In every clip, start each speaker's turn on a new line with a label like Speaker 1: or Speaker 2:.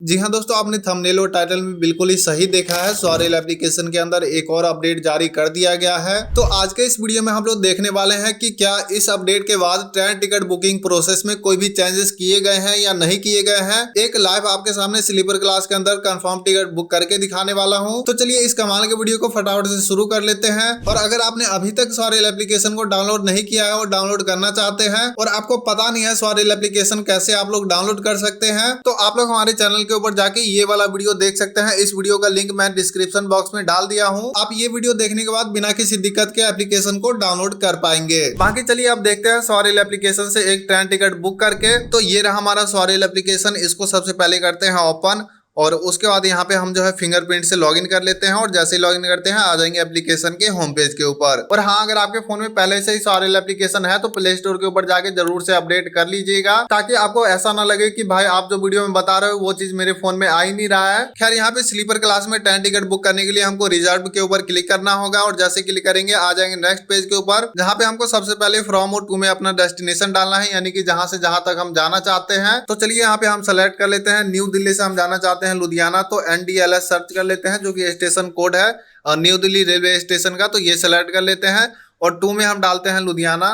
Speaker 1: जी हाँ दोस्तों, आपने थंबनेल और टाइटल में बिल्कुल ही सही देखा है। सॉरेल एप्लीकेशन के अंदर एक और अपडेट जारी कर दिया गया है। तो आज के इस वीडियो में हम लोग देखने वाले हैं कि क्या इस अपडेट के बाद ट्रेन टिकट बुकिंग प्रोसेस में कोई भी चेंजेस किए गए हैं या नहीं किए गए हैं। एक लाइव आपके सामने स्लीपर क्लास के अंदर कंफर्म टिकट बुक करके दिखाने वाला हूँ। तो चलिए इस कमाल के वीडियो को फटाफट से शुरू कर लेते हैं। और अगर आपने अभी तक सॉरेल एप्लीकेशन को डाउनलोड नहीं किया है और डाउनलोड करना चाहते हैं और आपको पता नहीं है सॉरेल एप्लीकेशन कैसे आप लोग डाउनलोड कर सकते हैं, तो आप लोग हमारे चैनल के ऊपर जाके ये वाला वीडियो देख सकते हैं। इस वीडियो का लिंक मैं डिस्क्रिप्शन बॉक्स में डाल दिया हूँ। आप ये वीडियो देखने के बाद बिना किसी दिक्कत के एप्लीकेशन को डाउनलोड कर पाएंगे। बाकी चलिए अब देखते हैं सॉरेल एप्लीकेशन से एक ट्रेन टिकट बुक करके। तो ये रहा हमारा सॉरेल एप्लीकेशन। इसको सबसे पहले करते हैं ओपन और उसके बाद यहाँ पे हम जो है फिंगरप्रिंट से लॉगिन कर लेते हैं और जैसे ही लॉगिन करते हैं आ जाएंगे एप्लीकेशन के होम पेज के ऊपर। और हाँ, अगर आपके फोन में पहले से ही सॉरेल एप्लीकेशन है तो प्ले स्टोर के ऊपर जाके जरूर से अपडेट कर लीजिएगा, ताकि आपको ऐसा ना लगे कि भाई आप जो वीडियो में बता रहे हो वो चीज मेरे फोन में आ ही नहीं रहा है। खैर, यहाँ पे स्लीपर क्लास में ट्रेन टिकट बुक करने के लिए हमको रिजर्व के ऊपर क्लिक करना होगा और जैसे क्लिक करेंगे आ जाएंगे नेक्स्ट पेज के ऊपर, जहाँ पे हमको सबसे पहले फ्रॉम और टू में अपना डेस्टिनेशन डालना है, यानी कि जहाँ से जहाँ तक हम जाना चाहते हैं। तो चलिए यहाँ पे हम सेलेक्ट कर लेते हैं न्यू दिल्ली से हम जाना चाहते हैं लुधियाना, तो NDLS सर्च कर लेते हैं जो कि स्टेशन कोड है न्यू दिल्ली रेलवे स्टेशन का। तो ये सेलेक्ट कर लेते हैं और टू में हम डालते हैं लुधियाना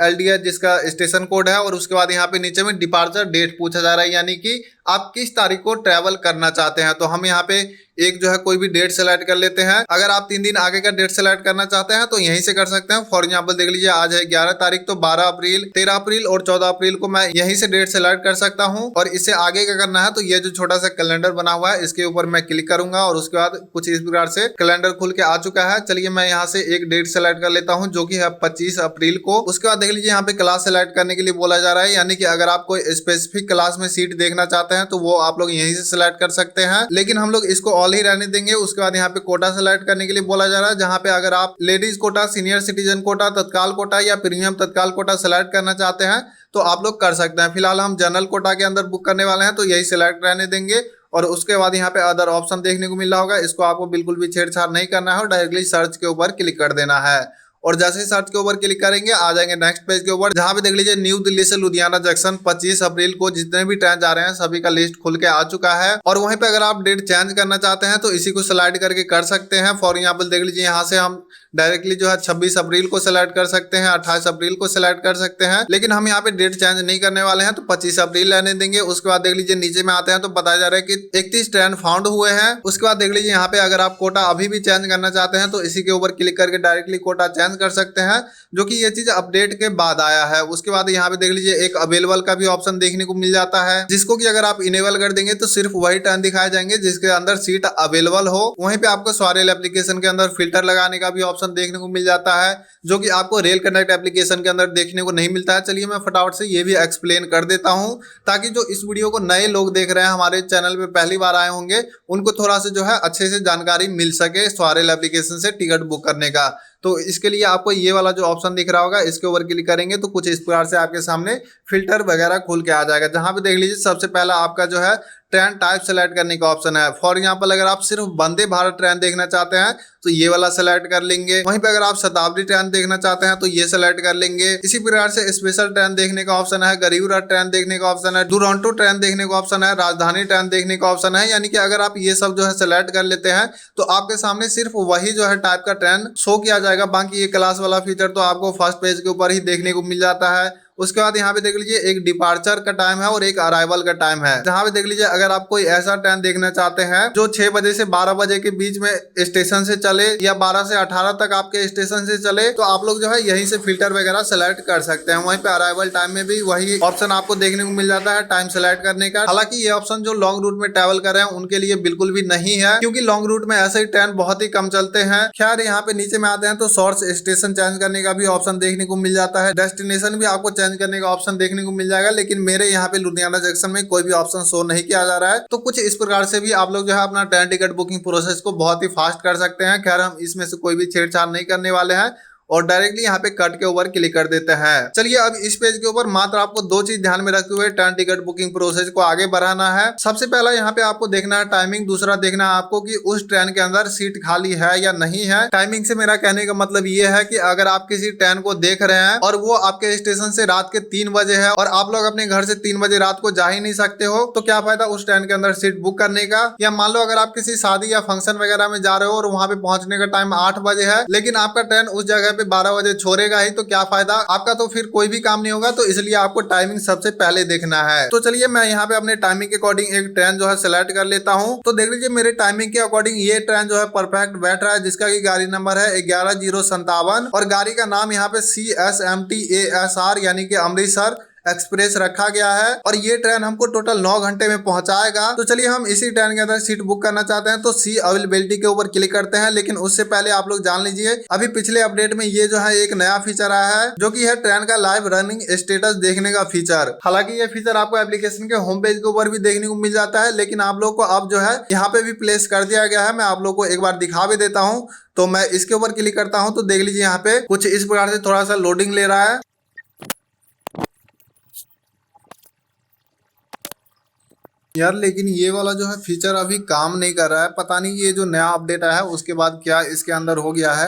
Speaker 1: LDS जिसका स्टेशन कोड है। और उसके बाद यहाँ पे नीचे में डिपार्चर डेट पूछा जा रहा है, यानी कि आप किस तारीख को ट्रेवल करना चाहते हैं। तो हम यहाँ पे एक जो है कोई भी डेट सेलेक्ट कर लेते हैं। अगर आप 3 दिन आगे का डेट सेलेक्ट करना चाहते हैं तो यहीं से कर सकते हैं। फॉर एग्जांपल देख लीजिए आज है 11 तारीख, तो 12 अप्रैल, 13 अप्रैल और 14 अप्रैल को मैं यहीं से डेट सेलेक्ट कर सकता हूं। और इससे आगे का करना है तो ये जो छोटा सा कैलेंडर बना हुआ है इसके ऊपर मैं क्लिक करूंगा और उसके बाद कुछ इस प्रकार से कैलेंडर खुल के आ चुका है। चलिए मैं यहाँ से एक डेट सेलेक्ट कर लेता हूँ जो की है 25 अप्रैल को। उसके बाद देख लीजिए यहाँ पे क्लास सेलेक्ट करने के लिए बोला जा रहा है, यानी कि अगर आप कोई स्पेसिफिक क्लास में सीट देखना चाहते हैं तो वो आप लोग यहीं से सिलेक्ट कर सकते हैं, लेकिन हम लोग इसको ऑल ही रहने देंगे। उसके बाद यहाँ पे कोटा सेलेक्ट करने के लिए बोला जा रहा है, जहाँ पे अगर आप ladies quota, senior citizen quota, Tatkal quota या प्रीमियम तत्काल कोटा सेलेक्ट करना चाहते हैं तो आप लोग कर सकते हैं। फिलहाल हम जनरल कोटा के अंदर बुक करने वाले हैं तो यही सिलेक्ट रहने देंगे। और उसके बाद यहाँ पे अदर ऑप्शन देखने को मिल रहा होगा, इसको आपको बिल्कुल भी छेड़छाड़ नहीं करना है और डायरेक्टली सर्च के ऊपर क्लिक कर देना है। और जैसे ही सर्च के ऊपर क्लिक करेंगे आ जाएंगे नेक्स्ट पेज के ऊपर, जहाँ पे देख लीजिए न्यू दिल्ली से लुधियाना जंक्शन 25 अप्रैल को जितने भी ट्रेन जा रहे हैं सभी का लिस्ट खुल के आ चुका है। और वहीं पे अगर आप डेट चेंज करना चाहते हैं तो इसी को स्लाइड करके कर सकते हैं। फॉर एग्जाम्पल देख लीजिए यहाँ से हम डायरेक्टली जो है 26 अप्रैल को सिलेक्ट कर सकते हैं, 28 अप्रैल को सिलेक्ट कर सकते हैं, लेकिन हम यहाँ पे डेट चेंज नहीं करने वाले हैं तो 25 अप्रैल रहने देंगे। उसके बाद देख लीजिए नीचे में आते हैं तो बताया जा रहा है कि 31 ट्रेन फाउंड हुए हैं। उसके बाद देख लीजिए यहाँ पे अगर आप कोटा अभी भी चेंज करना चाहते हैं तो इसी के ऊपर क्लिक करके डायरेक्टली कोटा चेंज कर सकते हैं, जो कि ये चीज अपडेट के बाद आया है। उसके बाद यहाँ पे देख लीजिए एक अवेलेबल का भी ऑप्शन देखने को मिल जाता है, जिसको कि अगर आप इनेबल कर देंगे तो सिर्फ वही ट्रेन दिखाए जाएंगे जिसके अंदर सीट अवेलेबल हो। वहीं पे आपको सॉरेल एप्लीकेशन के अंदर फिल्टर लगाने का भी ऑप्शन देखने को मिल जाता है, जो कि आपको रेल कनेक्ट एप्लीकेशन के अंदर देखने को नहीं मिलता है। चलिए मैं फटाफट से ये भी एक्सप्लेन कर देता हूं, ताकि जो इस वीडियो को नए लोग देख रहे हैं हमारे चैनल पे पहली बार आए होंगे उनको थोड़ा सा जो है अच्छे से जानकारी मिल सके सॉरेल एप्लीकेशन से टिकट बुक करने का। तो इसके लिए आपको ये वाला जो ऑप्शन दिख रहा होगा इसके ऊपर क्लिक करेंगे तो कुछ इस प्रकार से आपके सामने फिल्टर वगैरह खुल के आ जाएगा, जहां पे देख लीजिए सबसे पहला आपका जो है ट्रेन टाइप सेलेक्ट करने का ऑप्शन है। फॉर एग्जांपल अगर आप सिर्फ वंदे भारत ट्रेन देखना चाहते हैं तो ये वाला सेलेक्ट कर लेंगे। वहीं पे अगर आप शताब्दी ट्रेन देखना चाहते हैं तो ये सेलेक्ट कर लेंगे। इसी प्रकार से स्पेशल ट्रेन देखने का ऑप्शन है, गरीब रथ ट्रेन देखने का ऑप्शन है, दुरंतो ट्रेन देखने का ऑप्शन है, राजधानी ट्रेन देखने का ऑप्शन है। यानी कि अगर आप ये सब जो है सेलेक्ट कर लेते हैं तो आपके सामने सिर्फ वही जो है टाइप का ट्रेन शो किया जाएगा। बाकी ये क्लास वाला फीचर तो आपको फर्स्ट पेज के ऊपर ही देखने को मिल जाता है। उसके बाद यहाँ पे देख लीजिए एक डिपार्चर का टाइम है और एक अराइवल का टाइम है, जहाँ पे देख लीजिए अगर आप कोई ऐसा ट्रेन देखना चाहते हैं जो 6 बजे से 12 बजे के बीच में स्टेशन से चले या 12 से 18 तक आपके स्टेशन से चले तो आप लोग जो है यहीं से फिल्टर वगैरह सेलेक्ट कर सकते हैं। वहीं पे अराइवल टाइम में भी वही ऑप्शन आपको देखने को मिल जाता है टाइम सेलेक्ट करने का। हालांकि ये ऑप्शन जो लॉन्ग रूट में ट्रेवल कर रहे हैं उनके लिए बिल्कुल भी नहीं है, क्योंकि लॉन्ग रूट में ऐसे ही ट्रेन बहुत ही कम चलते हैं। खैर यहाँ पे नीचे में आते हैं तो सोर्स स्टेशन चेंज करने का भी ऑप्शन देखने को मिल जाता है, डेस्टिनेशन भी आपको चेंज करने का ऑप्शन देखने को मिल जाएगा, लेकिन मेरे यहाँ पे लुधियाना जंक्शन में कोई भी ऑप्शन शो नहीं किया जा रहा है। तो कुछ इस प्रकार से भी आप लोग जो है अपना ट्रेन टिकट बुकिंग प्रोसेस को बहुत ही फास्ट कर सकते हैं। खैर हम इसमें से कोई भी छेड़छाड़ नहीं करने वाले हैं और डायरेक्टली यहाँ पे कट के ऊपर क्लिक कर देते हैं। चलिए अब इस पेज के ऊपर मात्र आपको दो चीज ध्यान में रखते हुए ट्रेन टिकट बुकिंग प्रोसेस को आगे बढ़ाना है। सबसे पहला यहाँ पे आपको देखना है टाइमिंग, दूसरा देखना है आपको कि उस ट्रेन के अंदर सीट खाली है या नहीं है। टाइमिंग से मेरा कहने का मतलब ये है कि अगर आप किसी ट्रेन को देख रहे हैं और वो आपके स्टेशन से रात के 3 बजे है और आप लोग अपने घर से 3 बजे रात को जा ही नहीं सकते हो, तो क्या फायदा उस ट्रेन के अंदर सीट बुक करने का। या मान लो अगर आप किसी शादी या फंक्शन वगैरह में जा रहे हो और वहां पे पहुंचने का टाइम 8 बजे है, लेकिन आपका ट्रेन उस जगह पे 12 बजे छोड़ेगा ही, तो क्या फायदा आपका, तो फिर कोई भी काम नहीं होगा। तो इसलिए आपको टाइमिंग सबसे पहले देखना है। तो चलिए मैं यहाँ पे अपने टाइमिंग के अकॉर्डिंग एक ट्रेन जो है सिलेक्ट कर लेता हूँ। तो देख लीजिए मेरे टाइमिंग के अकॉर्डिंग ये ट्रेन जो है परफेक्ट बैठ रहा है, जिसका की गाड़ी नंबर है 11057 और गाड़ी का नाम यहाँ पे CSMTASR यानी कि अमृतसर एक्सप्रेस रखा गया है और ये ट्रेन हमको टोटल 9 घंटे में पहुंचाएगा। तो चलिए हम इसी ट्रेन के अंदर सीट बुक करना चाहते हैं, तो सी अवेलेबिलिटी के ऊपर क्लिक करते हैं। लेकिन उससे पहले आप लोग जान लीजिए अभी पिछले अपडेट में ये जो है एक नया फीचर आया है, जो कि है ट्रेन का लाइव रनिंग स्टेटस देखने का फीचर। हालांकि ये फीचर आपको एप्लीकेशन के होम पेज के ऊपर भी देखने को मिल जाता है, लेकिन आप लोग को अब जो है यहाँ पे भी प्लेस कर दिया गया है। मैं आप लोग को एक बार दिखा भी देता हूँ। तो मैं इसके ऊपर क्लिक करता हूँ, तो देख लीजिए यहाँ पे कुछ इस प्रकार से थोड़ा सा लोडिंग ले रहा है। यार लेकिन ये वाला जो है फीचर अभी काम नहीं कर रहा है, पता नहीं ये जो नया अपडेट आया है उसके बाद क्या इसके अंदर हो गया है।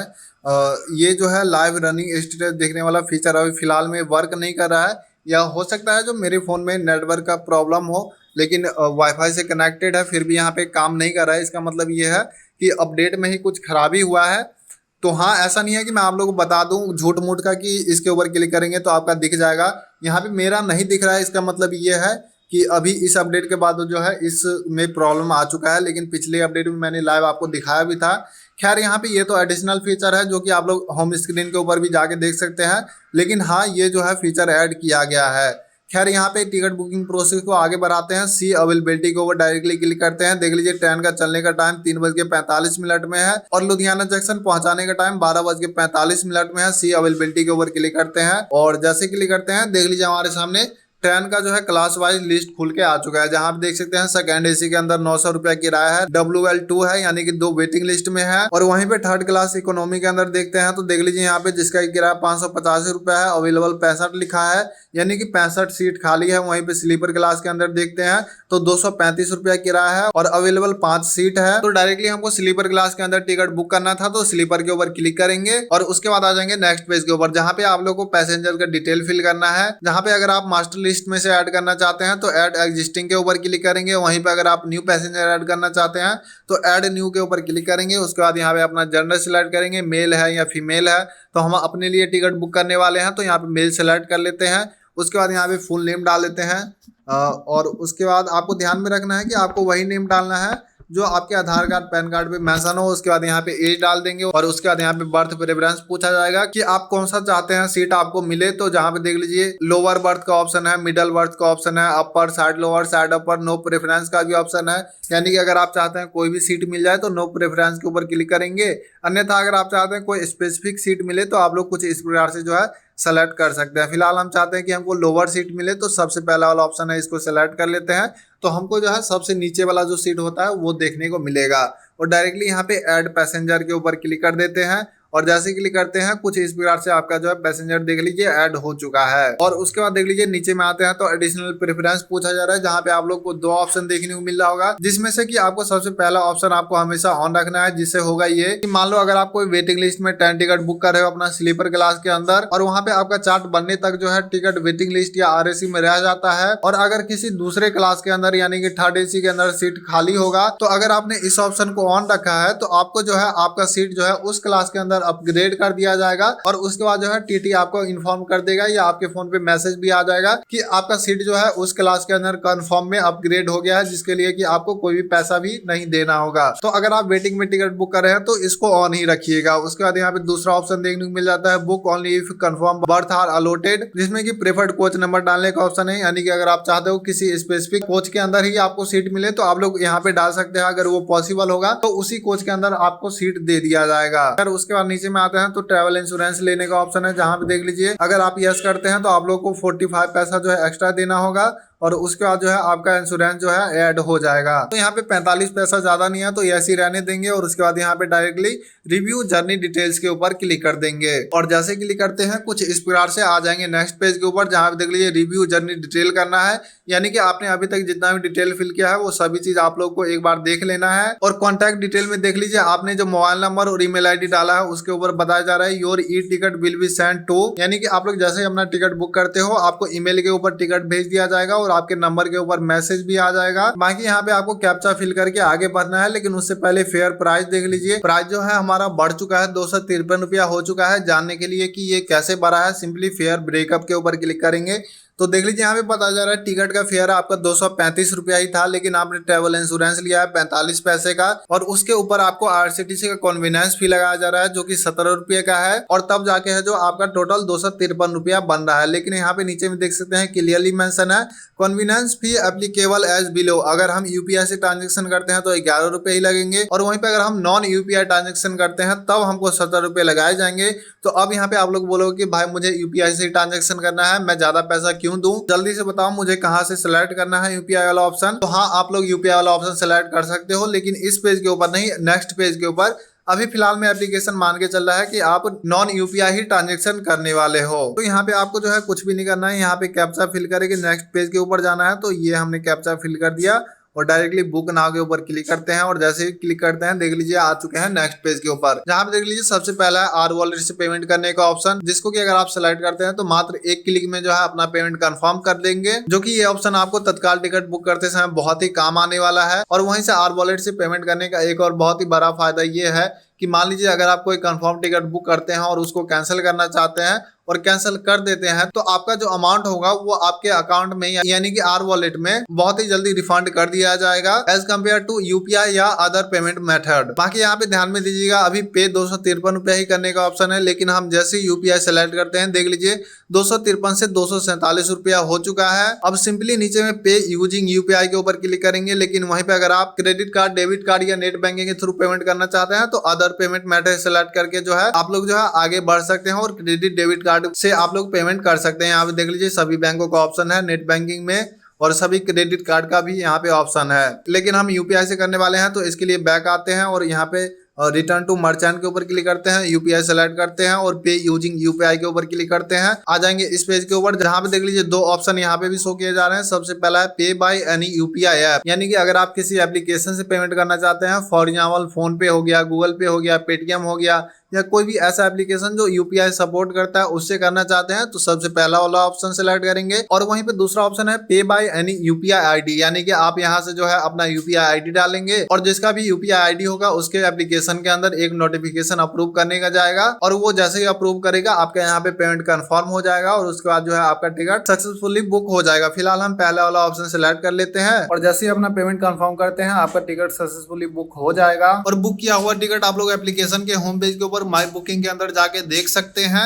Speaker 1: ये जो है लाइव रनिंग स्टेटस देखने वाला फीचर अभी फिलहाल में वर्क नहीं कर रहा है, या हो सकता है जो मेरे फ़ोन में नेटवर्क का प्रॉब्लम हो, लेकिन वाईफाई से कनेक्टेड है फिर भी यहाँ पे काम नहीं कर रहा है। इसका मतलब ये है कि अपडेट में ही कुछ खराबी हुआ है। तो हाँ, ऐसा नहीं है कि मैं आप लोगों को बता दूं झूठ मूठ का कि इसके ऊपर क्लिक करेंगे तो आपका दिख जाएगा। यहाँ पे मेरा नहीं दिख रहा है, इसका मतलब ये है कि अभी इस अपडेट के बाद जो है इसमें प्रॉब्लम आ चुका है। लेकिन पिछले अपडेट में मैंने लाइव आपको दिखाया भी था। खैर यहाँ पे ये तो एडिशनल फीचर है जो कि आप लोग होम स्क्रीन के ऊपर भी जाके देख सकते हैं, लेकिन हाँ ये जो है फीचर ऐड किया गया है। खैर यहाँ पे टिकट बुकिंग प्रोसेस को आगे बढ़ाते हैं। सी अवेलेबिलिटी के ऊपर डायरेक्टली क्लिक करते हैं। देख लीजिए ट्रेन का चलने का टाइम 3:45 में है और लुधियाना जंक्शन पहुंचाने का टाइम 12:45 में है। सी अवेलेबिलिटी के ऊपर क्लिक करते हैं और जैसे क्लिक करते हैं देख लीजिए हमारे सामने ट्रेन का जो है क्लास वाइज लिस्ट खुल के आ चुका है, जहां पे देख सकते हैं सेकंड एसी के अंदर 900 रुपया किराया है, WL2 है यानी कि 2 वेटिंग लिस्ट में है। और वहीं पे थर्ड क्लास इकोनॉमी के अंदर देखते हैं तो देख लीजिए यहाँ पे जिसका किराया 585 रुपया है, अवेलेबल 65 लिखा है यानी कि 65 सीट खाली है। वहीं पे स्लीपर क्लास के अंदर देखते हैं तो 235 रुपया किराया है और अवेलेबल 5 सीट है। तो डायरेक्टली हमको स्लीपर क्लास के अंदर टिकट बुक करना था, तो स्लीपर के ऊपर क्लिक करेंगे और उसके बाद आ जाएंगे नेक्स्ट पेज के ऊपर, जहाँ पे आप लोग को पैसेंजर का डिटेल फिल करना है। जहाँ पे अगर आप मास्टर लिस्ट में से ऐड करना चाहते हैं तो ऐड एग्जिस्टिंग के ऊपर क्लिक करेंगे। वहीं पे अगर आप न्यू पैसेंजर ऐड करना चाहते हैं तो ऐड न्यू के ऊपर क्लिक करेंगे। उसके बाद यहाँ पे अपना जेंडर सिलेक्ट करेंगे, मेल है या फीमेल है। तो हम अपने लिए टिकट बुक करने वाले हैं तो यहाँ पे मेल सेलेक्ट कर लेते हैं। उसके बाद यहाँ पे फुल नेम डाल देते हैं और उसके बाद आपको ध्यान में रखना है कि आपको वही नेम डालना है जो आपके आधार कार्ड पैन कार्ड पे मेंशन हो। उसके बाद यहाँ पे एज डाल देंगे और उसके बाद यहाँ पे बर्थ प्रेफरेंस पूछा जाएगा कि आप कौन सा चाहते हैं सीट आपको मिले। तो जहाँ पे देख लीजिए लोअर बर्थ का ऑप्शन है, मिडल बर्थ का ऑप्शन है, upper side lower side upper, no preference का भी ऑप्शन है। यानी कि अगर आप चाहते हैं कोई भी सीट मिल जाए तो नो प्रेफरेंस के ऊपर क्लिक करेंगे, अन्यथा अगर आप चाहते हैं कोई स्पेसिफिक सीट मिले तो आप लोग कुछ इस प्रकार से जो है सेलेक्ट कर सकते हैं। फिलहाल हम चाहते हैं कि हमको लोअर सीट मिले तो सबसे पहला वाला ऑप्शन है, इसको सेलेक्ट कर लेते हैं। तो हमको जो है सबसे नीचे वाला जो सीट होता है वो देखने को मिलेगा और डायरेक्टली यहाँ पे ऐड पैसेंजर के ऊपर क्लिक कर देते हैं और जैसे क्लिक करते हैं कुछ इस प्रकार से आपका जो है पैसेंजर देख लीजिए ऐड हो चुका है। और उसके बाद देख लीजिए नीचे में आते हैं तो एडिशनल प्रेफरेंस पूछा जा रहा है, जहाँ पे आप लोग को 2 ऑप्शन देखने को मिल रहा होगा, जिसमें से कि आपको सबसे पहला ऑप्शन आपको हमेशा ऑन रखना है, जिससे होगा ये कि मान लो अगर आप कोई वेटिंग लिस्ट में ट्रेन टिकट बुक कर रहे हो अपना स्लीपर क्लास के अंदर और वहाँ पे आपका चार्ट बनने तक जो है टिकट वेटिंग लिस्ट या RAC में रह जाता है और अगर किसी दूसरे क्लास के अंदर यानी कि थर्ड AC के अंदर सीट खाली होगा, तो अगर आपने इस ऑप्शन को ऑन रखा है तो आपको जो है आपका सीट जो है उस क्लास के अंदर अपग्रेड कर दिया जाएगा और उसके बाद जो है TT आपको इन्फॉर्म कर देगा या आपके फोन पे मैसेज भी आ जाएगा कि आपका सीट जो है उस क्लास के अंदर कंफर्म में अपग्रेड हो गया है, जिसके लिए कि आपको कोई भी पैसा भी नहीं देना होगा। तो अगर आप वेटिंग में टिकट बुक कर रहे हैं तो इसको ऑन ही रखिएगा। उसके बाद यहाँ पे दूसरा ऑप्शन देखने को मिल जाता है, book only if confirm berth are allotted, जिसमें कि प्रेफर्ड कोच नंबर डालने का ऑप्शन है। यानी कि अगर आप चाहते हो किसी स्पेसिफिक कोच के अंदर ही आपको सीट मिले तो आप लोग यहाँ पे डाल सकते हैं। अगर वो पॉसिबल होगा तो उसी कोच के अंदर आपको सीट दे दिया जाएगा। फिर उसके बाद नीचे में आते हैं तो ट्रैवल इंश्योरेंस लेने का ऑप्शन है, जहां पे देख लीजिए अगर आप यस करते हैं तो आप लोग को 45 पैसा जो है एक्स्ट्रा देना होगा और उसके बाद जो है आपका इंश्योरेंस जो है ऐड हो जाएगा। तो यहाँ पे 45 पैसा ज्यादा नहीं है तो ऐसे ही रहने देंगे और उसके बाद यहाँ पे डायरेक्टली रिव्यू जर्नी डिटेल्स के ऊपर क्लिक कर देंगे और जैसे क्लिक करते हैं कुछ इस प्रकार से आ जाएंगे नेक्स्ट पेज के ऊपर, जहाँ पे देख लीजिए रिव्यू जर्नी डिटेल करना है, यानी कि आपने अभी तक जितना भी डिटेल फिल किया है वो सभी चीज आप लोग को एक बार देख लेना है। और कॉन्टैक्ट डिटेल में देख लीजिए आपने जो मोबाइल नंबर और ईमेल आईडी डाला है उसके ऊपर बताया जा रहा है your e ticket will be send to, यानी कि आप लोग जैसे ही अपना टिकट बुक करते हो आपको ईमेल के ऊपर टिकट भेज दिया जाएगा और आपके नंबर के ऊपर मैसेज भी आ जाएगा। बाकी यहाँ पे आपको कैप्चा फिल करके आगे बढ़ना है, लेकिन उससे पहले फेयर प्राइस देख लीजिए। प्राइस जो है हमारा बढ़ चुका है, 253 रुपया हो चुका है। जानने के लिए कि ये कैसे बढ़ा है सिंपली फेयर ब्रेकअप के ऊपर क्लिक करेंगे तो देख लीजिए यहाँ पे पता जा रहा है टिकट का फेयर आपका 235 रुपया ही था, लेकिन आपने ट्रेवल इंश्योरेंस लिया है 45 पैसे का और उसके ऊपर आपको आरसीटीसी का कन्वीनियंस फी लगाया जा रहा है जो कि 17 रुपये का है और तब जाके है जो आपका टोटल 253 रुपया बन रहा है। लेकिन यहाँ पे नीचे में देख सकते हैं क्लियरली मेंशन है कन्वीनियंस फी एप्लीकेबल एज बिलो। अगर हम यूपीआई से ट्रांजेक्शन करते हैं तो 11 रुपये ही लगेंगे और वहीं पे अगर हम नॉन यूपीआई ट्रांजेक्शन करते हैं तब हमको 17 रुपये लगाए जाएंगे। तो अब यहाँ पे आप लोग बोलोगे कि भाई मुझे यूपीआई से ट्रांजेक्शन करना है, मैं ज्यादा पैसा क्यों दूं, जल्दी से बताओ मुझे कहां से सिलेक्ट करना है यूपीआई वाला ऑप्शन। तो हाँ आप लोग यूपीआई वाला ऑप्शन सिलेक्ट कर सकते हो, लेकिन इस पेज के ऊपर नहीं, नेक्स्ट पेज के ऊपर। अभी फिलहाल में एप्लीकेशन मान के चल रहा है कि आप नॉन यूपीआई ही ट्रांजेक्शन करने वाले हो। तो यहाँ पे आपको जो है कुछ भी नहीं करना है, यहाँ पे कैप्चा फिल करके नेक्स्ट पेज के ऊपर जाना है। तो ये हमने कैप्चा फिल कर दिया और डायरेक्टली बुक नाउ के ऊपर क्लिक करते हैं और जैसे ही क्लिक करते हैं देख लीजिए आ चुके हैं नेक्स्ट पेज के ऊपर, जहाँ पे देख लीजिए सबसे पहला है आर वॉलेट से पेमेंट करने का ऑप्शन, जिसको कि अगर आप सेलेक्ट करते हैं तो मात्र एक क्लिक में जो है अपना पेमेंट कंफर्म कर देंगे, जो कि ये ऑप्शन आपको तत्काल टिकट बुक करते समय बहुत ही काम आने वाला है। और वहीं से आर वॉलेट से पेमेंट करने का एक और बहुत ही बड़ा फायदा ये है कि मान लीजिए अगर आप कोई कंफर्म टिकट बुक करते हैं और उसको कैंसिल करना चाहते हैं और कैंसिल कर देते हैं तो आपका जो अमाउंट होगा वो आपके अकाउंट में यानी कि आर वॉलेट में बहुत ही जल्दी रिफंड कर दिया जाएगा एज कम्पेयर टू यूपीआई या अदर पेमेंट मेथड। बाकी यहाँ पे ध्यान में दीजिएगा अभी पे 253 रुपया ही करने का ऑप्शन है, लेकिन हम जैसे ही यूपीआई सेलेक्ट करते हैं देख लीजिए 253 से 247 रुपया हो चुका है। अब सिंपली नीचे में पे यूजिंग यूपीआई के ऊपर क्लिक करेंगे, लेकिन वहीं पे अगर आप क्रेडिट कार्ड, डेबिट कार्ड या नेट बैंकिंग के थ्रू पेमेंट करना चाहते हैं तो अदर पेमेंट मेथड सेलेक्ट करके जो है आप लोग जो है आगे बढ़ सकते हैं और क्रेडिट डेबिट कार्ड से आप लोग पेमेंट कर सकते हैं। यहाँ पे देख लीजिए सभी बैंकों का ऑप्शन है नेट बैंकिंग में और सभी क्रेडिट कार्ड का भी यहाँ पे ऑप्शन है, लेकिन हम यूपीआई से करने वाले हैं तो इसके लिए बैक आते हैं और यहाँ पे रिटर्न टू मर्चेंट के ऊपर क्लिक करते हैं, यूपीआई सेलेक्ट करते हैं और पे यूजिंग यूपीआई के ऊपर क्लिक करते हैं। आ जाएंगे इस पेज के ऊपर जहाँ पे देख लीजिए दो ऑप्शन यहाँ पे भी शो किए जा रहे हैं। सबसे पहला है पे बाय एनी यूपीआई ऐप, यानी कि अगर आप किसी एप्लीकेशन से पेमेंट करना चाहते हैं, फॉर एग्जाम्पल फोन पे हो गया, गूगल पे हो गया, पेटीएम हो गया या कोई भी ऐसा एप्लीकेशन जो यूपीआई सपोर्ट करता है उससे करना चाहते हैं तो सबसे पहला वाला ऑप्शन सेलेक्ट करेंगे। और वहीं पे दूसरा ऑप्शन है पे बाय एनी यूपीआई आईडी, यानी कि आप यहां से जो है अपना यूपीआई आईडी डालेंगे और जिसका भी यूपीआई आईडी होगा उसके एप्लीकेशन के अंदर एक नोटिफिकेशन अप्रूव करने का जाएगा और वो जैसे ही अप्रूव करेगा आपका यहाँ पे पेमेंट कंफर्म हो जाएगा और उसके बाद जो है आपका टिकट सक्सेसफुली बुक हो जाएगा। फिलहाल हम पहला वाला ऑप्शन सेलेक्ट कर लेते हैं और जैसे ही अपना पेमेंट कंफर्म करते हैं आपका टिकट सक्सेसफुली बुक हो जाएगा। और बुक किया हुआ टिकट आप लोग एप्लीकेशन के होम पेज के ऊपर माई बुकिंग के अंदर जाके देख सकते हैं।